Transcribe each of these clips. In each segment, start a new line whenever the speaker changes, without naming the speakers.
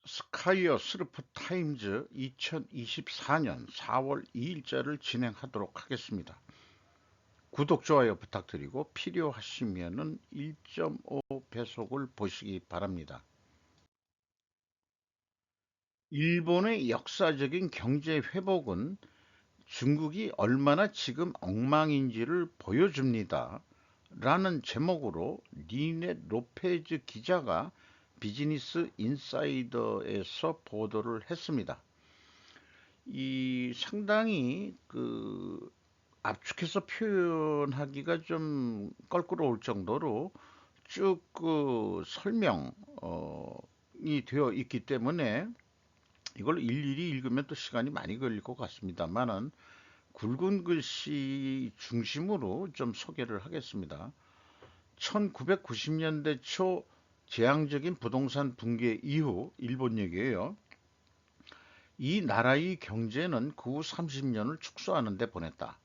스카이어 스루프 타임즈 2024년 4월 2일자를 진행하도록 하겠습니다. 구독, 좋아요 부탁드리고 필요하시면은 1.5 배속을 보시기 바랍니다. 일본의 역사적인 경제 회복은 중국이 얼마나 지금 엉망인지를 보여줍니다. 라는 제목으로 니네 로페즈 기자가 비즈니스 인사이더에서 보도를 했습니다. 이 상당히 압축해서 표현하기가 좀 껄끄러울 정도로 쭉 설명이 되어 있기 때문에 이걸 일일이 읽으면 또 시간이 많이 걸릴 것 같습니다만은 굵은 글씨 중심으로 좀 소개를 하겠습니다. 1990년대 초 재앙적인 부동산 붕괴 이후 일본 얘기예요. 이 나라의 경제는 그 후 30년을 축소하는 데 보냈다.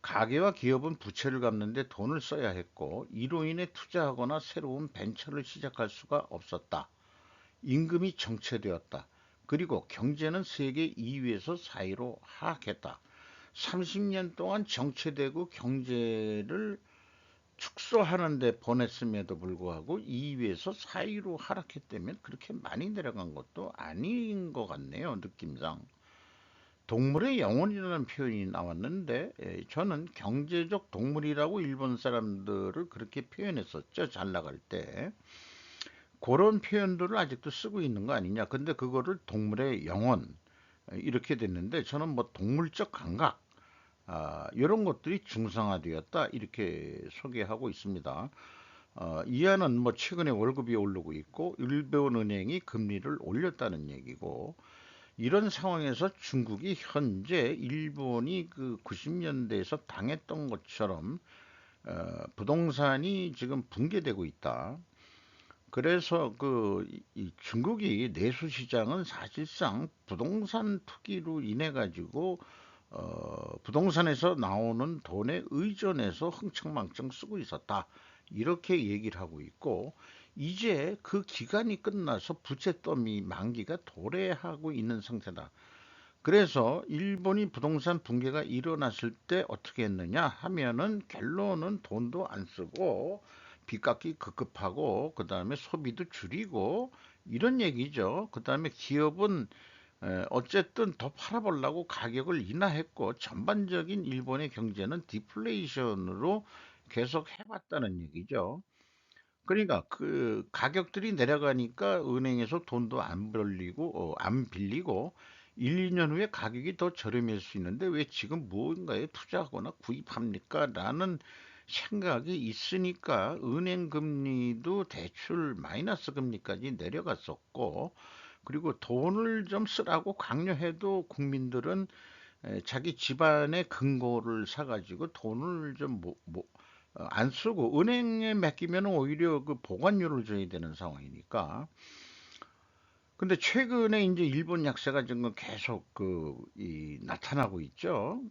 가계와 기업은 부채를 갚는 데 돈을 써야 했고 이로 인해 투자하거나 새로운 벤처를 시작할 수가 없었다. 임금이 정체되었다. 그리고 경제는 세계 2위에서 4위로 하락했다. 30년 동안 정체되고 경제를 축소하는 데 보냈음에도 불구하고 2위에서 4위로 하락했다면 그렇게 많이 내려간 것도 아닌 것 같네요, 느낌상. 동물의 영혼이라는 표현이 나왔는데 저는 경제적 동물이라고 일본 사람들을 그렇게 표현했었죠. 잘 나갈 때. 그런 표현들을 아직도 쓰고 있는 거 아니냐. 근데 그거를 동물의 영혼 이렇게 됐는데 저는 뭐 동물적 감각 이런 것들이 중성화되었다 이렇게 소개하고 있습니다. 이하는 뭐 최근에 월급이 오르고 있고 일본 은행이 금리를 올렸다는 얘기고 이런 상황에서 중국이 현재 일본이 그 90년대에서 당했던 것처럼 부동산이 지금 붕괴되고 있다. 그래서 이 중국이 내수 시장은 사실상 부동산 투기로 인해 가지고 부동산에서 나오는 돈에 의존해서 흥청망청 쓰고 있었다. 이렇게 얘기를 하고 있고 이제 그 기간이 끝나서 부채 더미 만기가 도래하고 있는 상태다. 그래서 일본이 부동산 붕괴가 일어났을 때 어떻게 했느냐 하면은 결론은 돈도 안 쓰고 빚 갚기 급급하고 그다음에 소비도 줄이고 이런 얘기죠. 그다음에 기업은 어쨌든 더 팔아보려고 가격을 인하했고 전반적인 일본의 경제는 디플레이션으로 계속 해왔다는 얘기죠. 그러니까 그 가격들이 내려가니까 은행에서 돈도 안 빌리고 1, 2년 후에 가격이 더 저렴할 수 있는데 왜 지금 무언가에 투자하거나 구입합니까? 라는 생각이 있으니까 은행 금리도 대출 마이너스 금리까지 내려갔었고 그리고 돈을 좀 쓰라고 강요해도 국민들은 자기 집안의 근거를 사가지고 돈을 좀 안 쓰고 은행에 맡기면 오히려 그 보관료를 줘야 되는 상황이니까. 근데 최근에 이제 일본 약세가 지금 계속 나타나고 있죠.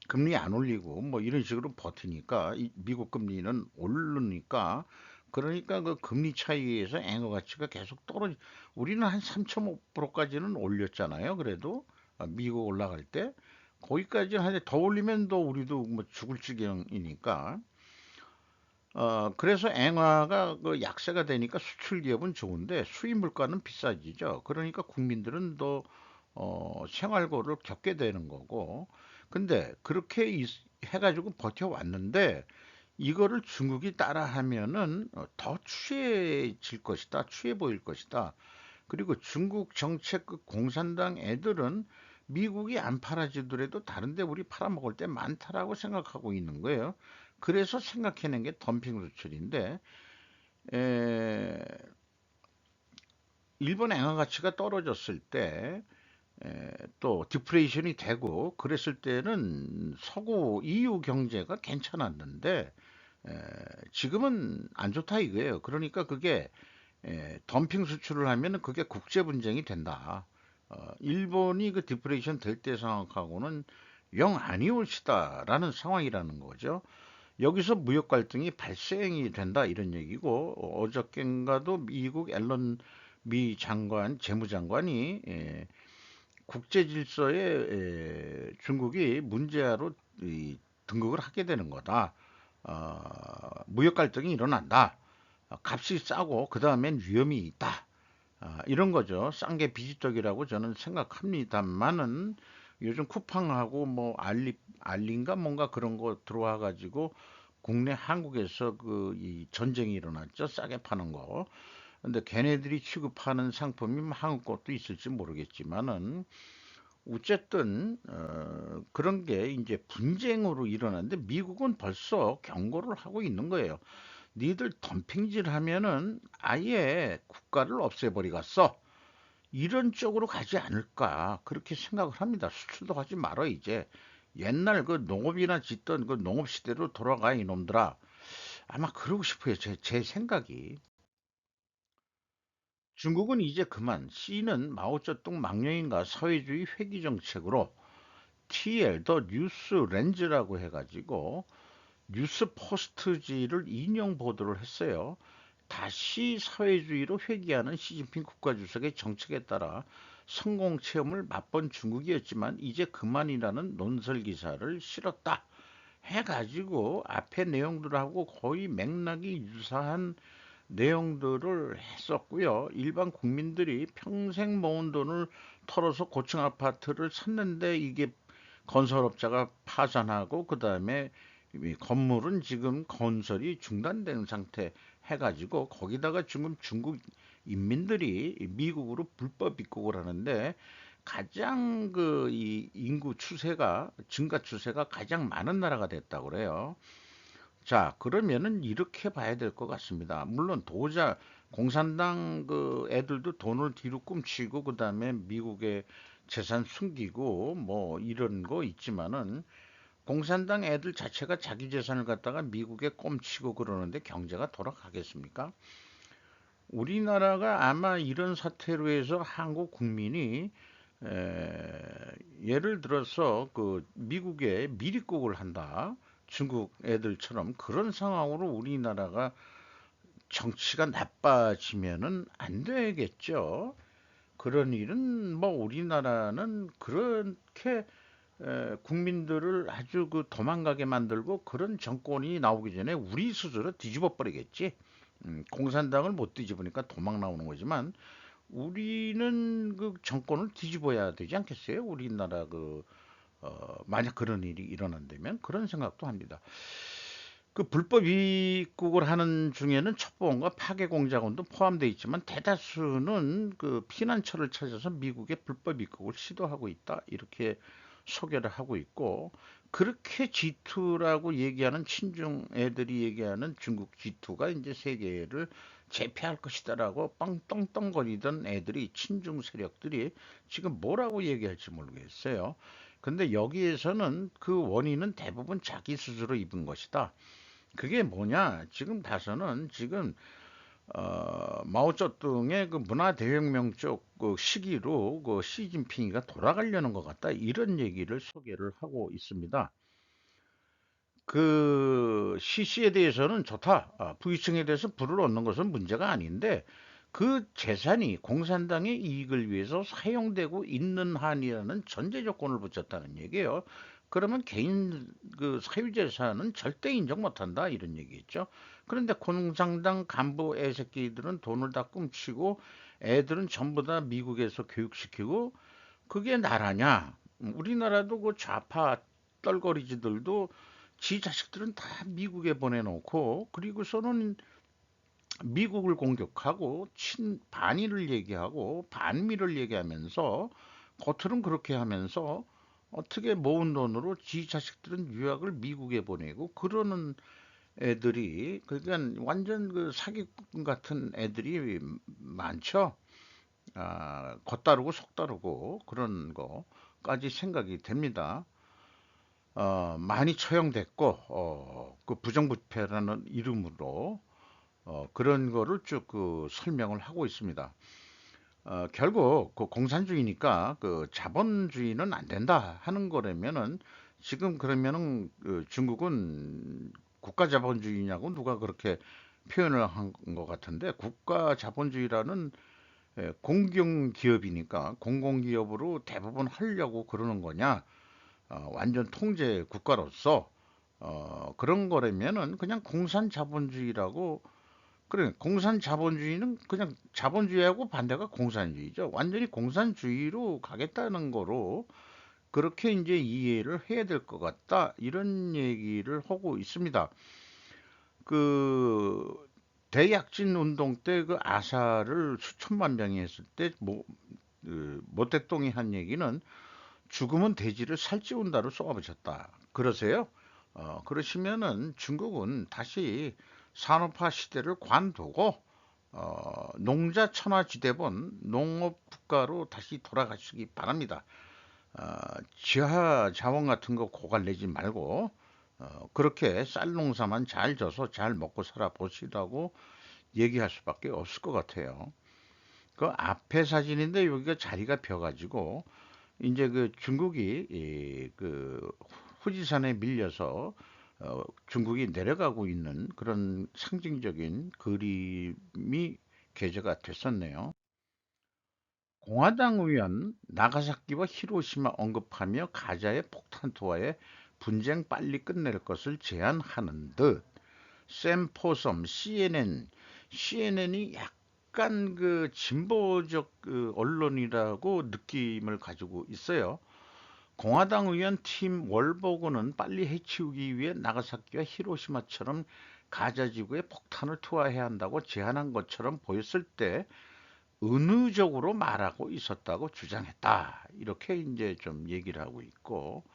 금리 안 올리고 뭐 이런 식으로 버티니까 미국 금리는 오르니까 그러니까 그 금리 차이에서 앵어 가치가 계속 우리는 한 3.5%까지는 올렸잖아요. 그래도 미국 올라갈 때 거기까지 하는데 더 올리면 더 우리도 뭐 죽을 지경이니까 그래서 앵화가 그 약세가 되니까 수출 기업은 좋은데 수입 물가는 비싸지죠. 그러니까 국민들은 더 생활고를 겪게 되는 거고. 근데 그렇게 해가지고 버텨왔는데 이거를 중국이 따라하면은 더 취해질 것이다. 취해 보일 것이다. 그리고 중국 정책 그 공산당 애들은 미국이 안 팔아주더라도 다른데 우리 팔아먹을 때 많다라고 생각하고 있는 거예요. 그래서 생각해낸 게 덤핑 수출인데 에, 일본 엔화 가치가 떨어졌을 때 또 디프레이션이 되고 그랬을 때는 서구 EU 경제가 괜찮았는데 에, 지금은 안 좋다 이거예요. 그러니까 그게 덤핑 수출을 하면 그게 국제 분쟁이 된다. 일본이 그 디프레이션 될 때 상황하고는 영 아니올시다라는 상황이라는 거죠. 여기서 무역 갈등이 발생이 된다 이런 얘기고 어저께인가도 미국 앨런 미 장관, 재무장관이 국제 질서에 중국이 문제아로 등극을 하게 되는 거다. 무역 갈등이 일어난다. 값이 싸고 그 다음엔 위험이 있다. 이런 거죠. 싼 게 비지떡이라고 저는 생각합니다만은 요즘 쿠팡하고 뭐 알린가 뭔가 그런 거 들어와 가지고 국내 한국에서 그 이 전쟁이 일어났죠. 싸게 파는 거. 근데 걔네들이 취급하는 상품이 뭐 한국 것도 있을지 모르겠지만은 어쨌든 그런 게 이제 분쟁으로 일어났는데 미국은 벌써 경고를 하고 있는 거예요. 니들 덤핑질 하면은 아예 국가를 없애버리겠어. 이런 쪽으로 가지 않을까 그렇게 생각을 합니다. 수출도 하지 말어 이제. 옛날 그 농업이나 짓던 그 농업 시대로 돌아가 이놈들아. 아마 그러고 싶어요. 제 생각이. 중국은 이제 그만 C는 마오쩌둥 망령인가 사회주의 회귀 정책으로 TL 더 뉴스 렌즈라고 해가지고 뉴스 포스트지를 인용 보도를 했어요. 다시 사회주의로 회귀하는 시진핑 국가주석의 정책에 따라 성공 체험을 맛본 중국이었지만 이제 그만이라는 논설 기사를 실었다. 해가지고 앞에 내용들하고 거의 맥락이 유사한 내용들을 했었고요. 일반 국민들이 평생 모은 돈을 털어서 고층 아파트를 샀는데 이게 건설업자가 파산하고 그다음에 이 건물은 지금 건설이 중단된 상태 해가지고 거기다가 지금 중국 인민들이 미국으로 불법 입국을 하는데 가장 그 이 인구 추세가 증가 추세가 가장 많은 나라가 됐다고 그래요. 자, 그러면은 이렇게 봐야 될 것 같습니다. 물론 공산당 그 애들도 돈을 뒤로 꿈치고 그다음에 미국의 재산 숨기고 뭐 이런 거 있지만은 공산당 애들 자체가 자기 재산을 갖다가 미국에 꼼치고 그러는데 경제가 돌아가겠습니까? 우리나라가 아마 이런 사태로 해서 한국 국민이 예를 들어서 그 미국에 미립국을 한다. 중국 애들처럼 그런 상황으로 우리나라가 정치가 나빠지면은 안 되겠죠. 그런 일은 뭐 우리나라는 그렇게 국민들을 아주 그 도망가게 만들고 그런 정권이 나오기 전에 우리 스스로 뒤집어 버리겠지. 공산당을 못 뒤집으니까 도망 나오는 거지만 우리는 그 정권을 뒤집어야 되지 않겠어요? 우리나라 만약 그런 일이 일어난다면 그런 생각도 합니다. 그 불법 입국을 하는 중에는 첩보원과 파괴 공작원도 포함되어 있지만 대다수는 그 피난처를 찾아서 미국에 불법 입국을 시도하고 있다. 이렇게 소개를 하고 있고 그렇게 G2라고 얘기하는 친중 애들이 얘기하는 중국 G2가 이제 세계를 제패할 것이다라고 뻥똥똥거리던 애들이 친중 세력들이 지금 뭐라고 얘기할지 모르겠어요. 근데 여기에서는 그 원인은 대부분 자기 스스로 입은 것이다. 그게 뭐냐? 지금 봐서는 지금 마오쩌둥의 그 문화대혁명 쪽 그 시기로 그 시진핑이가 돌아가려는 것 같다. 이런 얘기를 소개를 하고 있습니다. 그 CC에 대해서는 좋다. 부유층에 대해서 부를 얻는 것은 문제가 아닌데 그 재산이 공산당의 이익을 위해서 사용되고 있는 한이라는 전제 조건을 붙였다는 얘기예요. 그러면 개인 그 사유재산은 절대 인정 못한다 이런 얘기겠죠. 그런데 공산당 간부 애새끼들은 돈을 다 훔치고 애들은 전부 다 미국에서 교육시키고 그게 나라냐? 우리나라도 그 좌파 떨거리지들도 지 자식들은 다 미국에 보내놓고 그리고서는 미국을 공격하고 반일을 얘기하고 반미를 얘기하면서 겉으로는 그렇게 하면서 어떻게 모은 돈으로 지 자식들은 유학을 미국에 보내고 그러는 애들이 그러니까 완전 그 사기꾼 같은 애들이 많죠. 겉다르고 속다르고 그런 거까지 생각이 됩니다. 많이 처형됐고 그 부정부패라는 이름으로 그런 거를 쭉 그 설명을 하고 있습니다. 결국 그 공산주의니까 그 자본주의는 안 된다 하는 거라면은 지금 그러면은 그 중국은 국가 자본주의냐고 누가 그렇게 표현을 한 것 같은데 국가 자본주의라는 공공기업이니까 공공기업으로 대부분 하려고 그러는 거냐? 완전 통제 국가로서 그런 거라면은 그냥 공산자본주의라고. 그래, 공산자본주의는 그냥 자본주의하고 반대가 공산주의죠. 완전히 공산주의로 가겠다는 거로 그렇게 이제 이해를 해야 될 것 같다. 이런 얘기를 하고 있습니다. 그 대약진 운동 때 그 아사를 수천만 명이 했을 때 모택동이 한 얘기는 죽으면 돼지를 살찌운다로 쏘아붙였다. 그러세요? 그러시면은 중국은 다시 산업화 시대를 관두고 농자 천하지대본 농업 국가로 다시 돌아가시기 바랍니다. 지하 자원 같은 거 고갈내지 말고 그렇게 쌀 농사만 잘 져서 잘 먹고 살아 보시라고 얘기할 수밖에 없을 것 같아요. 그 앞에 사진인데 여기가 자리가 펴가지고 이제 그 중국이 그 후지산에 밀려서 중국이 내려가고 있는 그런 상징적인 그림이 게재가 됐었네요. 공화당 의원 나가사키와 히로시마 언급하며 가자의 폭탄 투하에 분쟁 빨리 끝낼 것을 제안하는 듯. 샘 포섬 CNN이 약간 그 진보적 그 언론이라고 느낌을 가지고 있어요. 공화당 의원 팀 월보고는 빨리 해치우기 위해 나가사키와 히로시마처럼 가자 지구에 폭탄을 투하해야 한다고 제안한 것처럼 보였을 때 은유적으로 말하고 있었다고 주장했다. 이렇게 이제 좀 얘기를 하고 있고,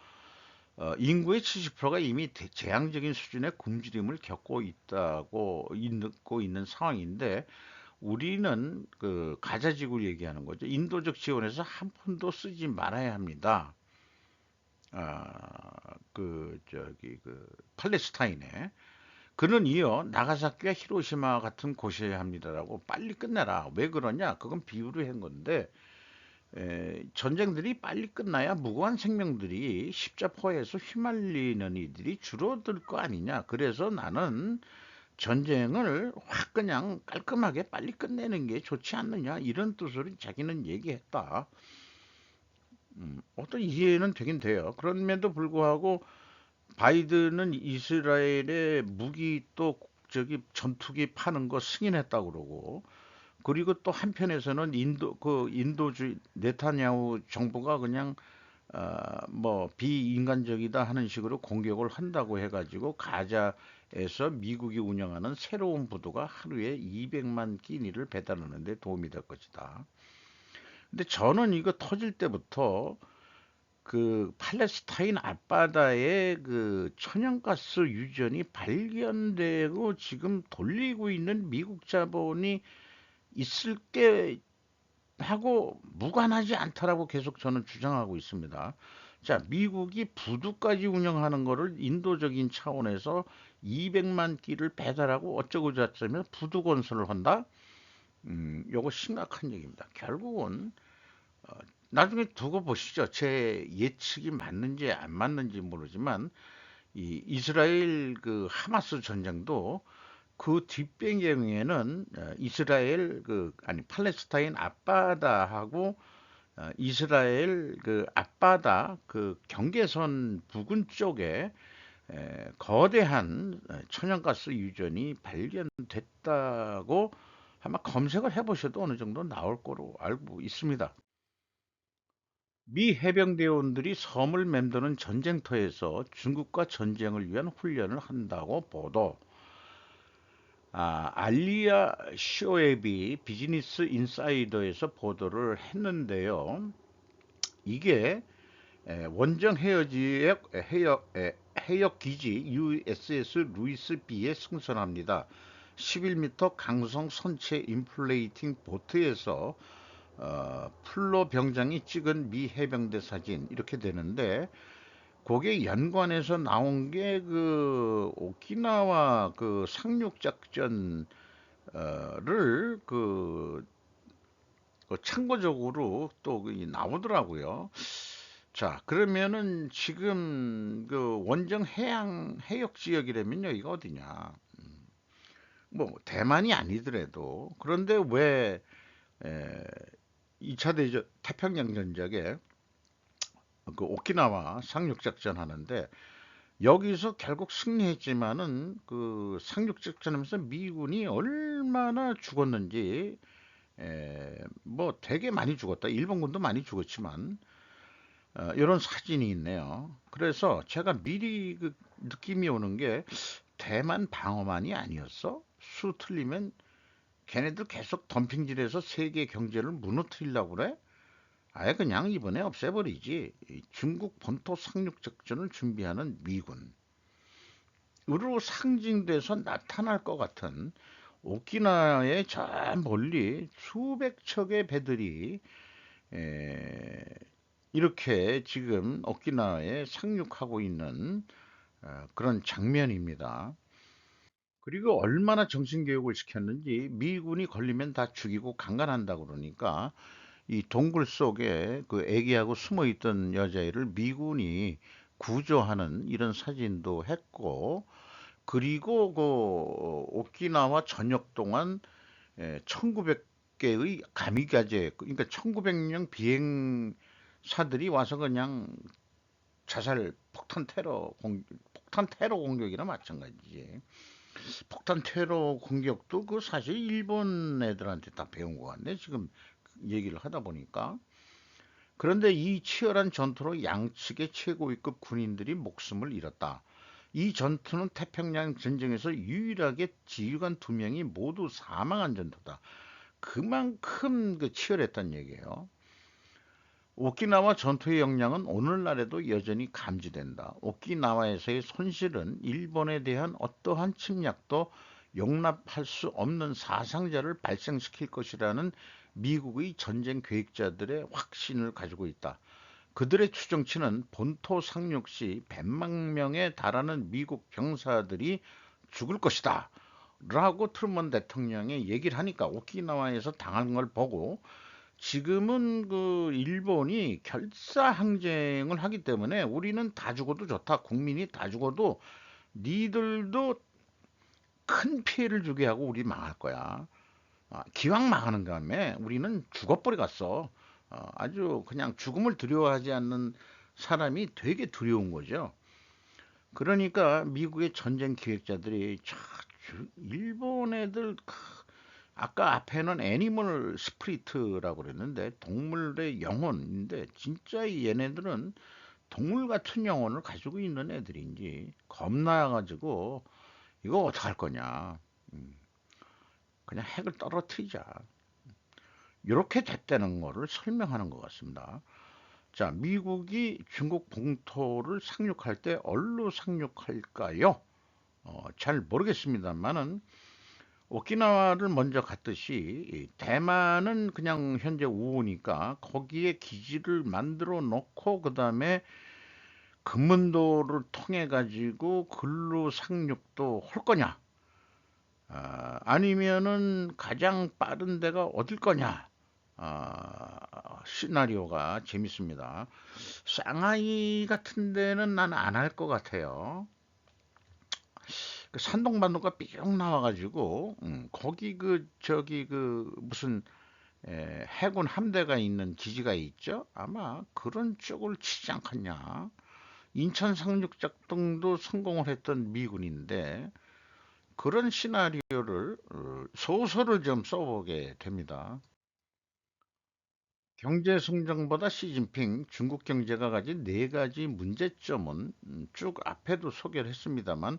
인구의 70%가 이미 재앙적인 수준의 굶주림을 겪고 있는 상황인데, 우리는 그 가자지구를 얘기하는 거죠. 인도적 지원에서 한 푼도 쓰지 말아야 합니다. 그 팔레스타인에. 그는 이어 나가사키와 히로시마 같은 곳이어야 합니다라고 빨리 끝내라. 왜 그러냐? 그건 비유를 한 건데 전쟁들이 빨리 끝나야 무고한 생명들이 십자포에서 휘말리는 이들이 줄어들 거 아니냐. 그래서 나는 전쟁을 확 그냥 깔끔하게 빨리 끝내는 게 좋지 않느냐. 이런 뜻으로 자기는 얘기했다. 어떤 이해는 되긴 돼요. 그럼에도 불구하고 바이든은 이스라엘에 무기 또 저기 전투기 파는 거 승인했다고 그러고, 그리고 또 한편에서는 인도주의 네타냐후 정부가 그냥 뭐 비인간적이다 하는 식으로 공격을 한다고 해가지고 가자에서 미국이 운영하는 새로운 부도가 하루에 200만 끼니를 배달하는 데 도움이 될 것이다. 근데 저는 이거 터질 때부터 그 팔레스타인 앞바다에 그 천연가스 유전이 발견되고 지금 돌리고 있는 미국 자본이 있을 게 하고 무관하지 않다라고 계속 저는 주장하고 있습니다. 자, 미국이 부두까지 운영하는 거를 인도적인 차원에서 200만 끼를 배달하고 어쩌고 저쩌면 부두 건설을 한다? 요거 심각한 얘기입니다. 결국은 나중에 두고 보시죠. 제 예측이 맞는지 안 맞는지 모르지만 이 이스라엘 그 하마스 전쟁도 그 뒷배경에는 이스라엘 그 아니 팔레스타인 앞바다하고 이스라엘 그 앞바다 그 경계선 부근 쪽에 거대한 천연가스 유전이 발견됐다고 아마 검색을 해보셔도 어느 정도 나올 거로 알고 있습니다. 미 해병대원들이 섬을 맴도는 전쟁터에서 중국과 전쟁을 위한 훈련을 한다고 보도. 알리아 쇼에비 비즈니스 인사이더에서 보도를 했는데요. 이게 원정 해역 기지 USS 루이스 B에 승선합니다. 11m 강성 선체 인플레이팅 보트에서 플로 병장이 찍은 미 해병대 사진 이렇게 되는데, 거기에 연관해서 나온 게 그 오키나와 그 상륙 작전을 참고적으로 또 나오더라고요. 자, 그러면은 지금 그 원정 해양 해역 지역이라면 여기가 어디냐? 뭐 대만이 아니더라도 그런데 왜 에, 2차 대전 태평양 전쟁에 그 오키나와 상륙작전 하는데 여기서 결국 승리했지만은 그 상륙작전하면서 미군이 얼마나 죽었는지 뭐 되게 많이 죽었다. 일본군도 많이 죽었지만 이런 사진이 있네요. 그래서 제가 미리 그 느낌이 오는 게 대만 방어만이 아니었어? 수 틀리면 걔네들 계속 덤핑질해서 세계 경제를 무너뜨리려고 그래? 아예 그냥 이번에 없애버리지. 중국 본토 상륙 작전을 준비하는 미군. 으로 상징돼서 나타날 것 같은 오키나와의 저 멀리 수백 척의 배들이 에, 이렇게 지금 오키나와에 상륙하고 있는 그런 장면입니다. 그리고 얼마나 정신교육을 시켰는지 미군이 걸리면 다 죽이고 강간한다 그러니까 이 동굴 속에 그 애기하고 숨어 있던 여자애를 미군이 구조하는 이런 사진도 했고 그리고 그 오키나와 전역 동안 1900개의 가미가제 그러니까 1900명 비행사들이 와서 그냥 자살 폭탄 테러 공격이나 마찬가지지. 폭탄 테러 공격도 그 사실 일본 애들한테 다 배운 것 같네. 지금 얘기를 하다 보니까. 그런데 이 치열한 전투로 양측의 최고위급 군인들이 목숨을 잃었다. 이 전투는 태평양 전쟁에서 유일하게 지휘관 두 명이 모두 사망한 전투다. 그만큼 그 치열했단 얘기예요. 오키나와 전투의 역량은 오늘날에도 여전히 감지된다. 오키나와에서의 손실은 일본에 대한 어떠한 침략도 용납할 수 없는 사상자를 발생시킬 것이라는 미국의 전쟁 계획자들의 확신을 가지고 있다. 그들의 추정치는 본토 상륙 시 100만 명에 달하는 미국 병사들이 죽을 것이다. 라고 트루먼 대통령이 얘기를 하니까 오키나와에서 당한 걸 보고 지금은 그 일본이 결사항쟁을 하기 때문에 우리는 다 죽어도 좋다. 국민이 다 죽어도 니들도 큰 피해를 주게 하고 우리 망할 거야. 기왕 망하는 다음에 우리는 죽어버리겠어. 아주 그냥 죽음을 두려워하지 않는 사람이 되게 두려운 거죠. 그러니까 미국의 전쟁 기획자들이 일본 애들 아까 앞에는 애니멀 스프리트라고 그랬는데 동물의 영혼인데 진짜 얘네들은 동물 같은 영혼을 가지고 있는 애들인지 겁나가지고 이거 어떡할 거냐. 음, 그냥 핵을 떨어뜨리자. 이렇게 됐다는 거를 설명하는 것 같습니다. 자, 미국이 중국 본토를 상륙할 때 어디로 상륙할까요? 잘 모르겠습니다만은 오키나와를 먼저 갔듯이 대만은 그냥 현재 우호니까 거기에 기지를 만들어 놓고 그다음에 금문도를 통해 가지고 근로 상륙도 할 거냐? 아니면은 가장 빠른 데가 어딜 거냐? 시나리오가 재밌습니다. 상하이 같은 데는 난 안 할 것 같아요. 그 산동반도가 삐쭉 나와가지고, 거기 그, 저기 그, 무슨, 해군 함대가 있는 기지가 있죠? 아마 그런 쪽을 치지 않겠냐. 인천 상륙작전도 성공을 했던 미군인데, 그런 시나리오를, 소설을 좀 써보게 됩니다. 경제 성장보다 시진핑 중국 경제가 가진 네 가지 문제점은 쭉 앞에도 소개를 했습니다만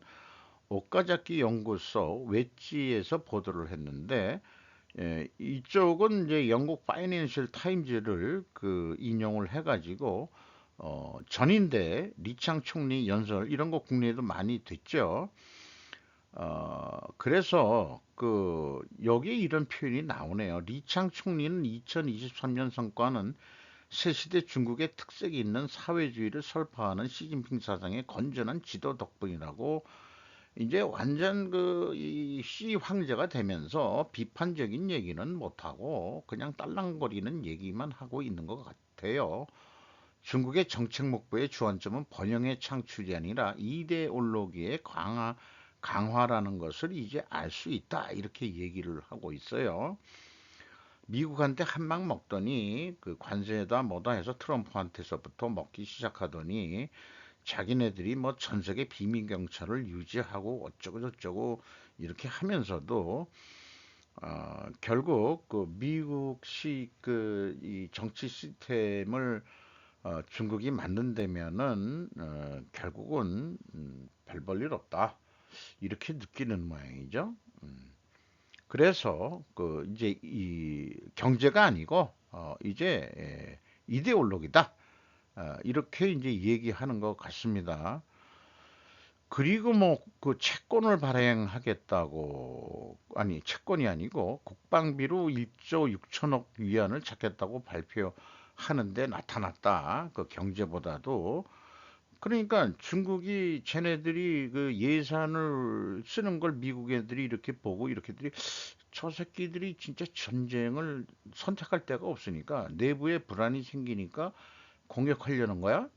오카자키 연구소 웨지에서 보도를 했는데 이쪽은 이제 영국 파이낸셜 타임즈를 그 인용을 해가지고 전인대 리창 총리 연설 이런 거 국내에도 많이 됐죠. 그래서 그 여기에 이런 표현이 나오네요. 리창 총리는 2023년 성과는 새시대 중국의 특색이 있는 사회주의를 설파하는 시진핑 사상의 건전한 지도 덕분이라고 이제 완전 그이시 황제가 되면서 비판적인 얘기는 못하고 그냥 딸랑거리는 얘기만 하고 있는 것 같아요. 중국의 정책 목표의 주안점은 번영의 창출이 아니라 이데올로기의 강화라는 것을 이제 알 수 있다. 이렇게 얘기를 하고 있어요. 미국한테 한 방 먹더니 그 관세다 뭐다 해서 트럼프한테서부터 먹기 시작하더니 자기네들이 뭐 전 세계 비밀 경찰을 유지하고 어쩌고 저쩌고 이렇게 하면서도 결국 그 미국식 그 이 정치 시스템을 중국이 만든다면은 결국은 별 볼 일 없다 이렇게 느끼는 모양이죠. 그래서 그 이제 이 경제가 아니고 이제 이데올로기다 이렇게 이제 얘기하는 것 같습니다. 그리고 뭐 그 채권을 발행하겠다고 아니 채권이 아니고 국방비로 1조 6천억 위안을 찾겠다고 발표하는데 나타났다. 그 경제보다도 그러니까 중국이 쟤네들이 그 예산을 쓰는 걸 미국 애들이 이렇게 보고 이렇게들이 저 새끼들이 진짜 전쟁을 선택할 데가 없으니까 내부에 불안이 생기니까 공격하려는 거야.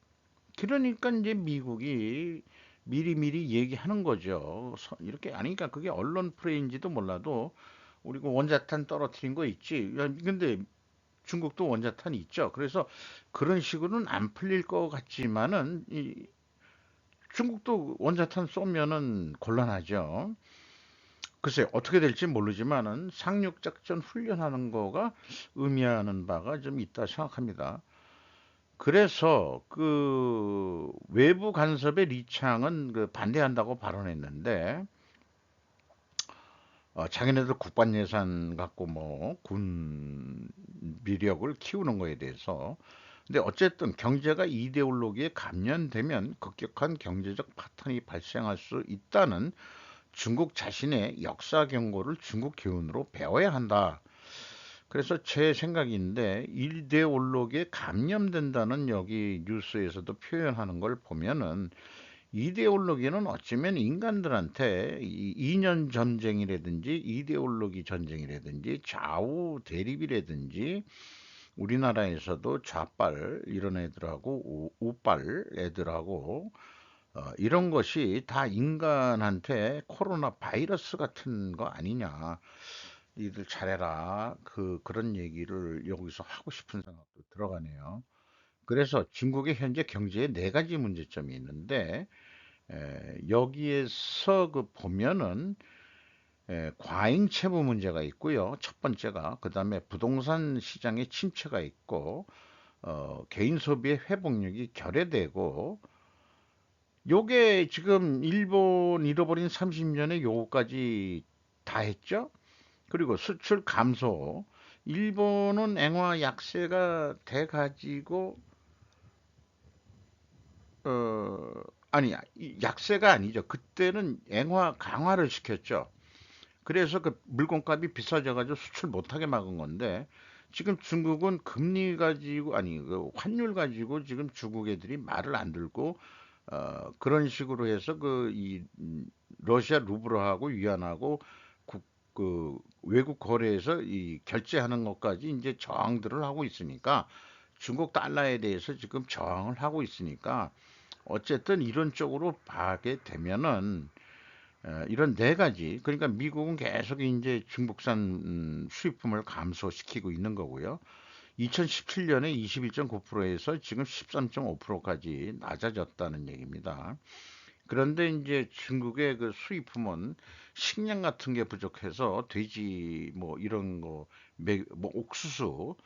그러니까 이제 미국이 미리미리 얘기하는 거죠. 이렇게 아니니까 그게 언론 프레임인지도 몰라도 우리 그 원자탄 떨어뜨린 거 있지. 야, 근데 중국도 원자탄이 있죠. 그래서 그런 식으로는 안 풀릴 것 같지만은 이 중국도 원자탄 쏘면은 곤란하죠. 글쎄 어떻게 될지 모르지만은 상륙작전 훈련하는 거가 의미하는 바가 좀 있다 생각합니다. 그래서 그 외부 간섭에 리창은 그 반대한다고 발언했는데 자기네들 국방 예산 갖고 뭐 군 비력을 키우는 거에 대해서 근데 어쨌든 경제가 이데올로기에 감염되면 급격한 경제적 파탄이 발생할 수 있다는 중국 자신의 역사 경고를 중국 교훈으로 배워야 한다. 그래서 제 생각인데 이데올로기에 감염된다는 여기 뉴스에서도 표현하는 걸 보면은 이데올로기는 어쩌면 인간들한테 이념 전쟁이라든지 이데올로기 전쟁이라든지 좌우 대립이라든지 우리나라에서도 좌빨 이런 애들하고 우빨 애들하고 이런 것이 다 인간한테 코로나 바이러스 같은 거 아니냐. 니들 잘해라. 그런 얘기를 여기서 하고 싶은 생각도 들어가네요. 그래서 중국의 현재 경제에 네 가지 문제점이 있는데 여기에서 그 보면은 과잉 채무 문제가 있고요. 첫 번째가 그다음에 부동산 시장의 침체가 있고 개인 소비의 회복력이 결여되고 요게 지금 일본 잃어버린 30년에 요거까지 다 했죠. 그리고 수출 감소. 일본은 엔화 약세가 돼 가지고 어 아니 약세가 아니죠. 그때는 엔화 강화를 시켰죠. 그래서 그 물건값이 비싸져 가지고 수출 못하게 막은 건데 지금 중국은 금리 가지고 아니 그 환율 가지고 지금 중국 애들이 말을 안 듣고 그런 식으로 해서 러시아 루블하고 위안하고 그 외국 거래에서 이 결제하는 것까지 이제 저항들을 하고 있으니까 중국 달러에 대해서 지금 저항을 하고 있으니까 어쨌든 이런 쪽으로 가게 되면은 이런 네 가지 그러니까 미국은 계속 이제 중국산 수입품을 감소시키고 있는 거고요. 2017년에 21.9%에서 지금 13.5%까지 낮아졌다는 얘기입니다. 그런데 이제 중국의 그 수입품은 식량 같은 게 부족해서 돼지 뭐 이런 거, 뭐 옥수수,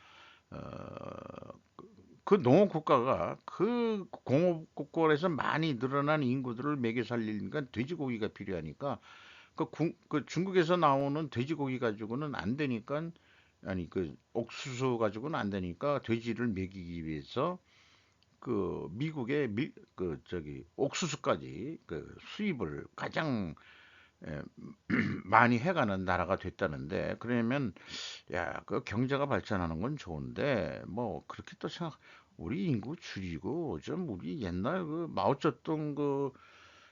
그 농업 국가가 그 공업 국가에서 많이 늘어난 인구들을 먹여 살리니까 돼지고기가 필요하니까 그 중국에서 나오는 돼지고기 가지고는 안 되니까 아니 그 옥수수 가지고는 안 되니까 돼지를 먹이기 위해서 그 미국의 그 저기 옥수수까지 그 수입을 가장 에, 많이 해가는 나라가 됐다는데 그러면 야 그 경제가 발전하는 건 좋은데 뭐 그렇게 또 생각 우리 인구 줄이고 좀 우리 옛날 그 마오쩌둥 그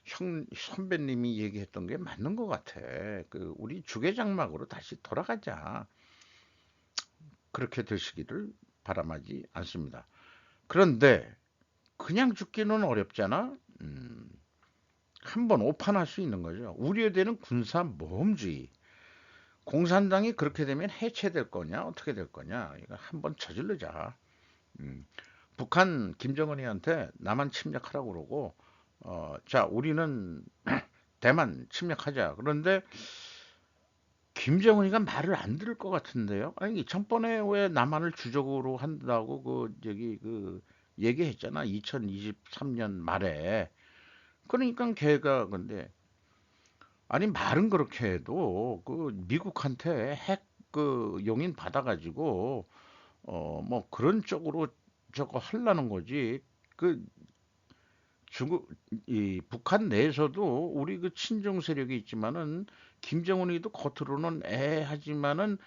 형 선배님이 얘기했던 게 맞는 것 같아. 그 우리 주계장막으로 다시 돌아가자. 그렇게 되시기를 바람하지 않습니다. 그런데 그냥 죽기는 어렵잖아. 한번 오판할 수 있는 거죠. 우려되는 군사 모험주의. 공산당이 그렇게 되면 해체될 거냐, 어떻게 될 거냐, 이거 한번 저질러자. 음, 북한 김정은이한테 남한 침략하라고 그러고, 자, 우리는 대만 침략하자. 그런데 김정은이가 말을 안 들을 것 같은데요. 아니, 전번에 왜 남한을 주적으로 한다고 저기 얘기했잖아. 2023년 말에. 그러니까 걔가 근데 아니 말은 그렇게 해도 그 미국한테 핵 용인 받아가지고 뭐 그런 쪽으로 저거 하려는 거지. 그 중국 이 북한 내에서도 우리 그 친중 세력이 있지만은 김정은이도 겉으로는 하지만은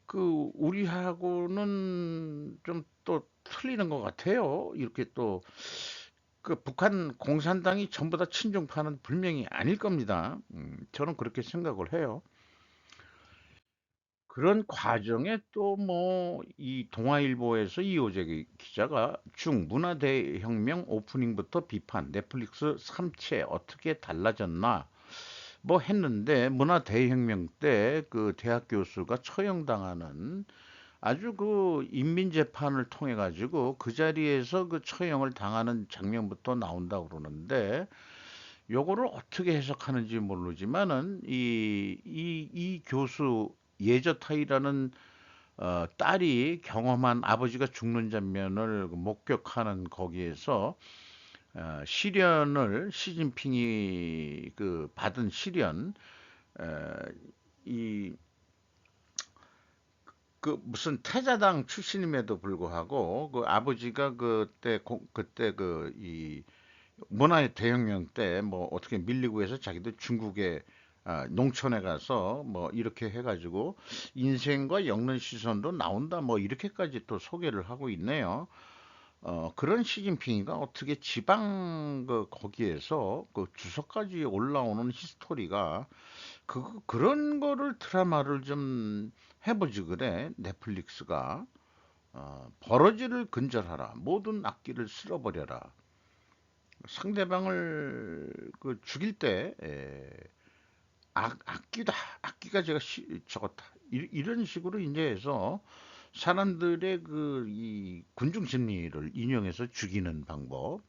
그 우리하고는 좀 또 틀리는 것 같아요. 이렇게 또 그 북한 공산당이 전부 다 친중파는 분명히 아닐 겁니다. 저는 그렇게 생각을 해요. 그런 과정에 또 뭐 이 동아일보에서 이호재 기자가 중문화대혁명 오프닝부터 비판 넷플릭스 3채 어떻게 달라졌나 뭐 했는데 문화대혁명 때 그 대학 교수가 처형당하는 아주 그 인민재판을 통해 가지고 그 자리에서 그 처형을 당하는 장면부터 나온다고 그러는데 요거를 어떻게 해석하는지 모르지만은 이 교수 예저타이라는 딸이 경험한 아버지가 죽는 장면을 목격하는 거기에서 시련을 시진핑이 그 받은 시련 어, 이 그 무슨 태자당 출신임에도 불구하고 그 아버지가 그때 그 이 문화의 대혁명 때 뭐 어떻게 밀리고 해서 자기도 중국에 농촌에 가서 뭐 이렇게 해가지고 인생과 엮는 시선도 나온다 뭐 이렇게까지 또 소개를 하고 있네요. 그런 시진핑이가 어떻게 지방 거기에서 그 주석까지 올라오는 히스토리가 그런 거를 드라마를 좀 해보지 그래 넷플릭스가 버러지를 근절하라 모든 악기를 쓸어버려라 상대방을 그 죽일 때 악기다 악기가 제가 적었다 이런 식으로 이제 해서 사람들의 그 이 군중 심리를 인용해서 죽이는 방법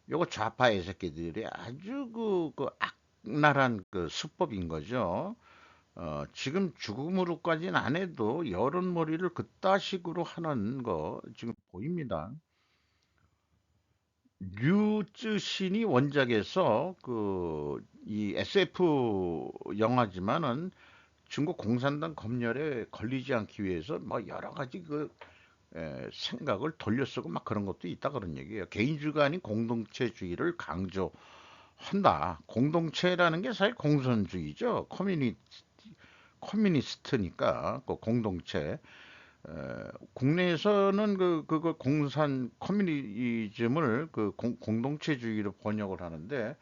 요거 좌파 애새끼들이 아주 그 악랄한 그 수법인 거죠. 지금 죽음으로까지는 안 해도 여론몰이를 그따식으로 하는 거 지금 보입니다. 류쯔신이 원작에서 그 이 SF 영화지만은 중국 공산당 검열에 걸리지 않기 위해서 뭐 여러 가지 생각을 돌려 쓰고 막 그런 것도 있다 그런 얘기예요. 개인주의가 아닌 공동체주의를 강조한다. 공동체라는 게 사실 공산주의죠. 커뮤니스트니까 그 공동체. 국내에서는 그거 공산 커뮤니즘을 그 공동체주의로 번역을 하는데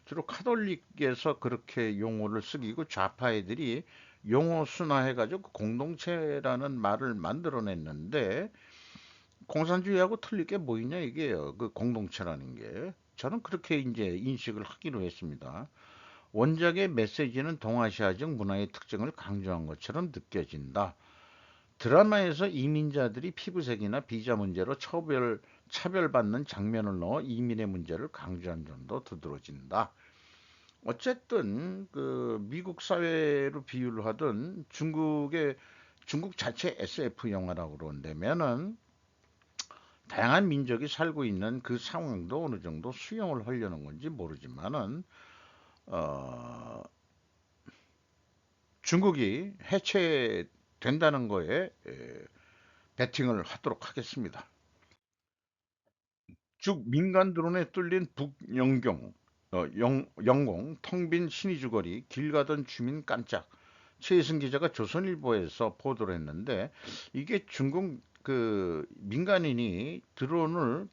주로 카톨릭에서 그렇게 용어를 쓰기고 좌파 애들이 용어 순화해가지고 공동체라는 말을 만들어냈는데 공산주의하고 틀릴 게 뭐 있냐 이게요. 그 공동체라는 게. 저는 그렇게 이제 인식을 하기로 했습니다. 원작의 메시지는 동아시아적 문화의 특징을 강조한 것처럼 느껴진다. 드라마에서 이민자들이 피부색이나 비자 문제로 차별받는 장면을 넣어 이민의 문제를 강조한 점도 두드러진다. 어쨌든 그 미국 사회로 비유를 하든 중국 자체 SF 영화라고 그런다면은 다양한 민족이 살고 있는 그 상황도 어느 정도 수용을 하려는 건지 모르지만은 어, 중국이 해체된다는 거에 베팅을 하도록 하겠습니다. 즉 민간 드론에 뚫린 북영경 영공 텅 빈 신의주거리 길 가던 주민 깜짝 최희승 기자가 조선일보에서 보도를 했는데 이게 중국 그 민간인이 드론을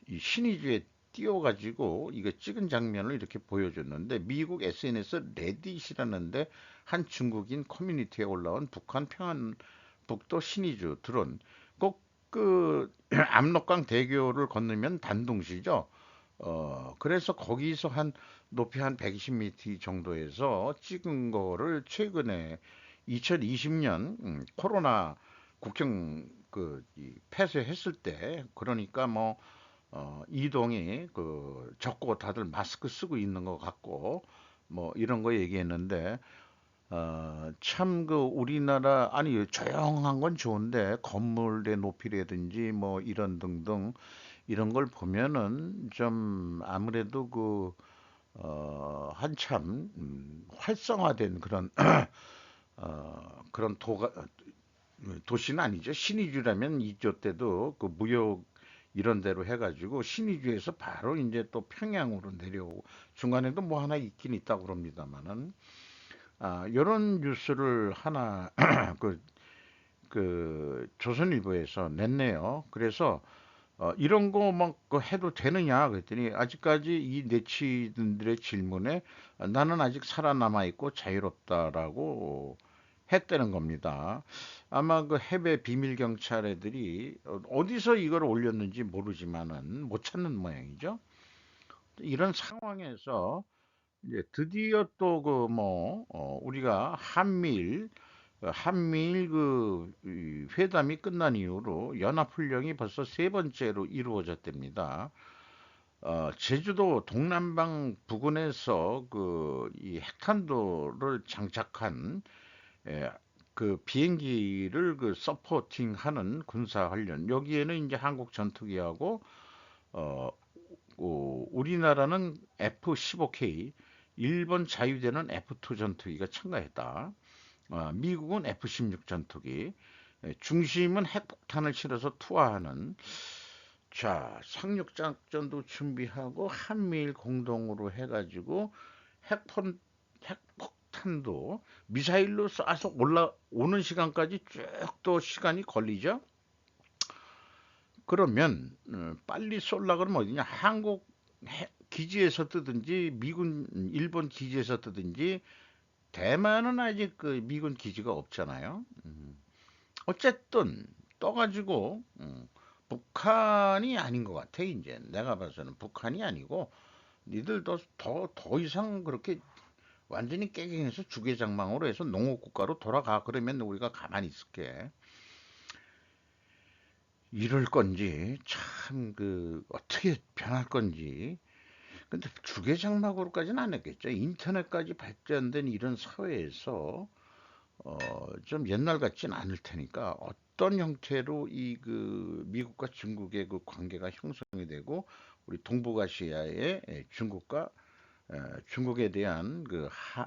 이 신의주에 띄워가지고 이거 찍은 장면을 이렇게 보여줬는데 미국 SNS 레딧이라는데 한 중국인 커뮤니티에 올라온 북한 평안북도 신의주 드론 꼭 그 압록강 대교를 건너면 단둥시죠. 그래서 거기서 한 높이 한 120m 정도에서 찍은 거를 최근에 2020년 코로나 국경 폐쇄했을 때, 그러니까 뭐 이동이 적고 다들 마스크 쓰고 있는 것 같고 뭐 이런 거 얘기했는데, 참 우리나라, 아니 조용한 건 좋은데 건물의 높이라든지 뭐 이런 등등 이런 걸 보면은 좀 아무래도 한참 활성화된 그런 그런 도시는 아니죠. 신의주라면 이쪽 때도 그 무역 이런 데로 해가지고 신의주에서 바로 이제 또 평양으로 내려오고 중간에도 뭐 하나 있긴 있다고 그럽니다만은, 요런 뉴스를 하나 그, 조선일보에서 냈네요. 그래서 이런 거 막 해도 되느냐 그랬더니, 아직까지 이 내치들의 질문에 나는 아직 살아남아 있고 자유롭다라고 했다는 겁니다. 아마 그 해외 비밀 경찰 애들이 어디서 이걸 올렸는지 모르지만은 못 찾는 모양이죠. 이런 상황에서 이제 드디어 또 우리가 한미일 이 회담이 끝난 이후로 연합훈련이 벌써 세 번째로 이루어졌답니다. 제주도 동남방 부근에서 이 핵탄두를 장착한 예, 비행기를 서포팅하는 군사훈련, 여기에는 이제 한국 전투기하고 어, 우리나라는 F-15K, 일본 자유대는 F-2 전투기가 참가했다. 미국은 F-16 전투기, 중심은 핵폭탄을 실어서 투하하는, 자, 상륙작전도 준비하고 한미일 공동으로 해가지고 핵폭, 핵폭탄도 미사일로 쏴서 올라오는 시간까지 쭉 또 시간이 걸리죠. 그러면 빨리 쏠라 그러면 어디냐? 한국 기지에서 뜨든지 미군 일본 기지에서 뜨든지, 대만은 아직 미군 기지가 없잖아요. 어쨌든 떠가지고 북한이 아닌 것 같아. 이제 내가 봐서는 북한이 아니고, 니들도 더 이상 그렇게 완전히 깨갱해서 주계장망으로 해서 농업국가로 돌아가 그러면 우리가 가만히 있을게. 이럴 건지 참 어떻게 변할 건지. 근데 주계장막으로까지는 안 했겠죠. 인터넷까지 발전된 이런 사회에서 좀 옛날 같진 않을 테니까, 어떤 형태로 이 미국과 중국의 관계가 형성이 되고 우리 동북아시아의 중국에 대한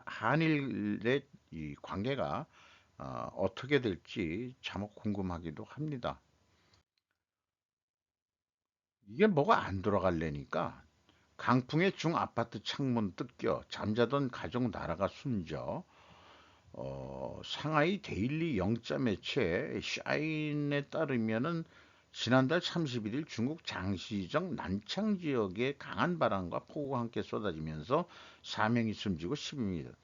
한일의 이 관계가 어떻게 될지 참 궁금하기도 합니다. 이게 뭐가 안 돌아갈래니까 강풍에 중 아파트 창문 뜯겨 잠자던 가족 나라가 숨져. 상하이 데일리 영자 매체 샤인에 따르면은 지난달 31일 중국 장시정 난창 지역에 강한 바람과 폭우가 함께 쏟아지면서 4명이 숨지고 10명이,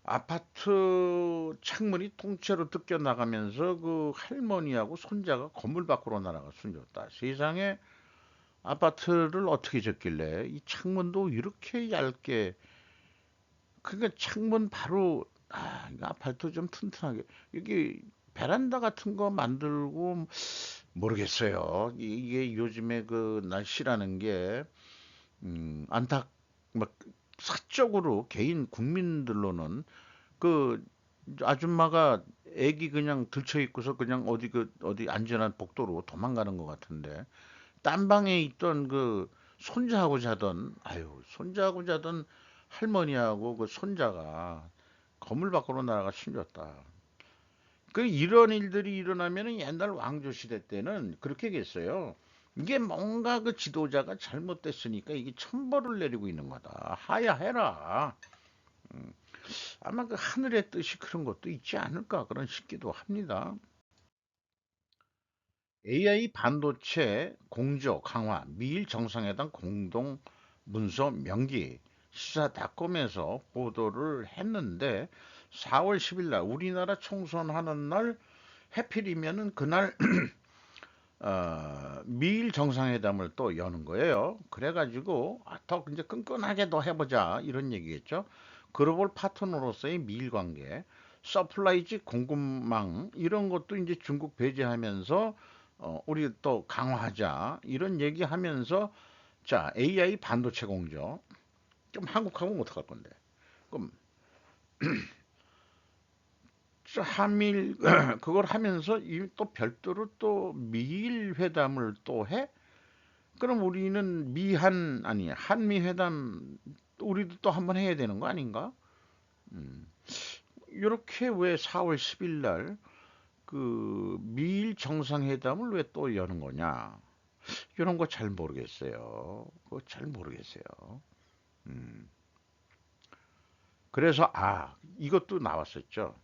아파트 창문이 통째로 뜯겨 나가면서 할머니하고 손자가 건물 밖으로 날아가 숨졌다. 세상에, 아파트를 어떻게 졌길래 이 창문도 이렇게 얇게, 그러니까 창문 바로, 이거 아파트 좀 튼튼하게 여기 베란다 같은 거 만들고, 모르겠어요. 이게 요즘에 날씨라는 게 안타 막 사적으로 개인 국민들로는 그 아줌마가 애기 그냥 들쳐 입고서 그냥 어디 안전한 복도로 도망가는 것 같은데, 딴 방에 있던 손자하고 자던, 아유, 손자하고 자던 할머니하고 손자가 건물 밖으로 나가 숨졌다. 이런 일들이 일어나면은 옛날 왕조 시대 때는 그렇게 했어요. 이게 뭔가 지도자가 잘못됐으니까 이게 천벌을 내리고 있는 거다. 하야해라. 아마 하늘의 뜻이 그런 것도 있지 않을까 그런 싶기도 합니다. AI 반도체 공조 강화, 미일 정상회담 공동 문서 명기, 시사닷컴에서 보도를 했는데, 4월 10일 날 우리나라 총선하는 날, 해필이면은 그날 미일 정상회담을 또 여는 거예요. 그래가지고 더 이제 끈끈하게 더 해보자 이런 얘기겠죠. 글로벌 파트너로서의 미일 관계, 서플라이지 공급망 이런 것도 이제 중국 배제하면서 우리 또 강화하자 이런 얘기하면서 자 AI 반도체 공정 좀 한국하고 어떡할 건데? 그럼 한미일 그걸 하면서 또 별도로 또 미일 회담을 또 해? 그럼 우리는 미한 아니 한미 회담 우리도 또 한번 해야 되는 거 아닌가? 음. 이렇게 왜 4월 10일 날 그 미일 정상회담을 왜 또 여는 거냐? 이런 거 잘 모르겠어요. 그거 잘 모르겠어요. 음. 그래서 이것도 나왔었죠.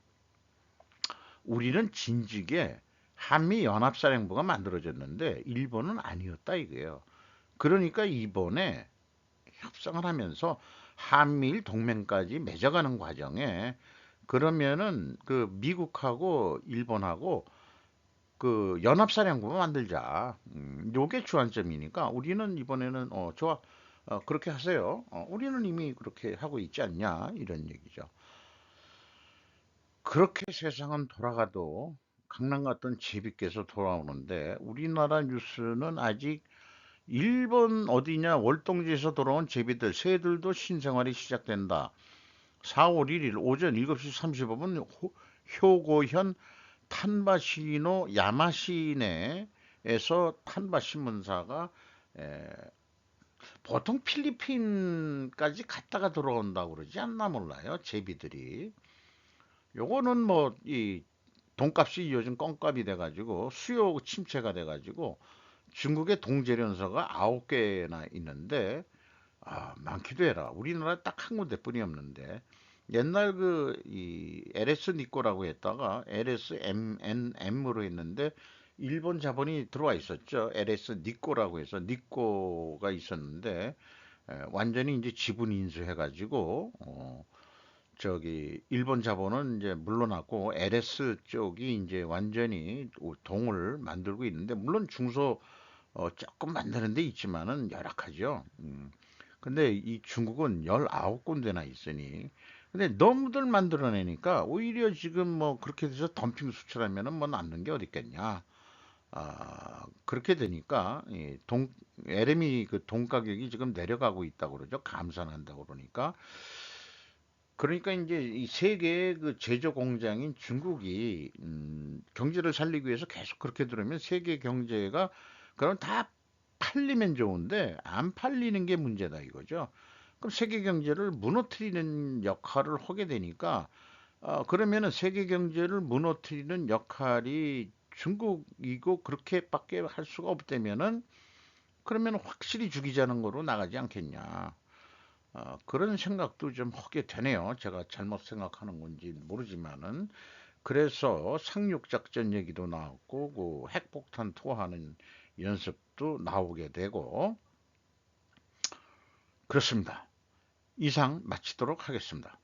우리는 진즉에 한미 연합사령부가 만들어졌는데 일본은 아니었다 이거예요. 그러니까 이번에 협상을 하면서 한미일 동맹까지 맺어가는 과정에 그러면은 그 미국하고 일본하고 그 연합사령부만 만들자. 요게 주안점이니까 우리는 이번에는 좋아. 그렇게 하세요. 우리는 이미 그렇게 하고 있지 않냐 이런 얘기죠. 그렇게 세상은 돌아가도 강남 같던 제비께서 돌아오는데 우리나라 뉴스는 아직 일본 어디냐 월동지에서 돌아온 제비들 새들도 신생활이 시작된다. 4월 1일 오전 7시 35분 효고현 탄바시노 야마시네에서 탄바 신문사가 에, 보통 필리핀까지 갔다가 들어온다고 그러지 않나 몰라요. 제비들이. 요거는 뭐 이 돈값이 요즘 껌값이 돼가지고 수요 침체가 돼가지고 중국의 동제련소가 9개나 있는데 많기도 해라. 우리나라 딱 한 군데뿐이 없는데 옛날 그 이 LS 니코라고 했다가 LSMNM으로 했는데 일본 자본이 들어와 있었죠. LS 니코라고 해서 니코가 있었는데 완전히 이제 지분 인수해가지고 저기 일본 자본은 이제 물러났고 LS 쪽이 이제 완전히 동을 만들고 있는데 물론 중소 조금 만드는 데 있지만은 열악하죠. 근데 이 중국은 19군데나 있으니 근데 너무들 만들어내니까 오히려 지금 뭐 그렇게 돼서 덤핑 수출하면은 뭐 남는 게 어디 있겠냐. 그렇게 되니까 LME 그 돈 가격이 지금 내려가고 있다고 그러죠. 감산한다고 그러니까. 그러니까 이제 이 세계의 그 제조 공장인 중국이 경제를 살리기 위해서 계속 그렇게 들으면 세계 경제가 그럼 다 팔리면 좋은데 안 팔리는 게 문제다 이거죠. 그럼 세계 경제를 무너뜨리는 역할을 하게 되니까 그러면은 세계 경제를 무너뜨리는 역할이 중국이고 그렇게밖에 할 수가 없다면은 그러면 확실히 죽이자는 거로 나가지 않겠냐. 그런 생각도 좀 하게 되네요. 제가 잘못 생각하는 건지 모르지만은. 그래서 상륙작전 얘기도 나왔고, 그 핵폭탄 투하하는 연습도 나오게 되고, 그렇습니다. 이상 마치도록 하겠습니다.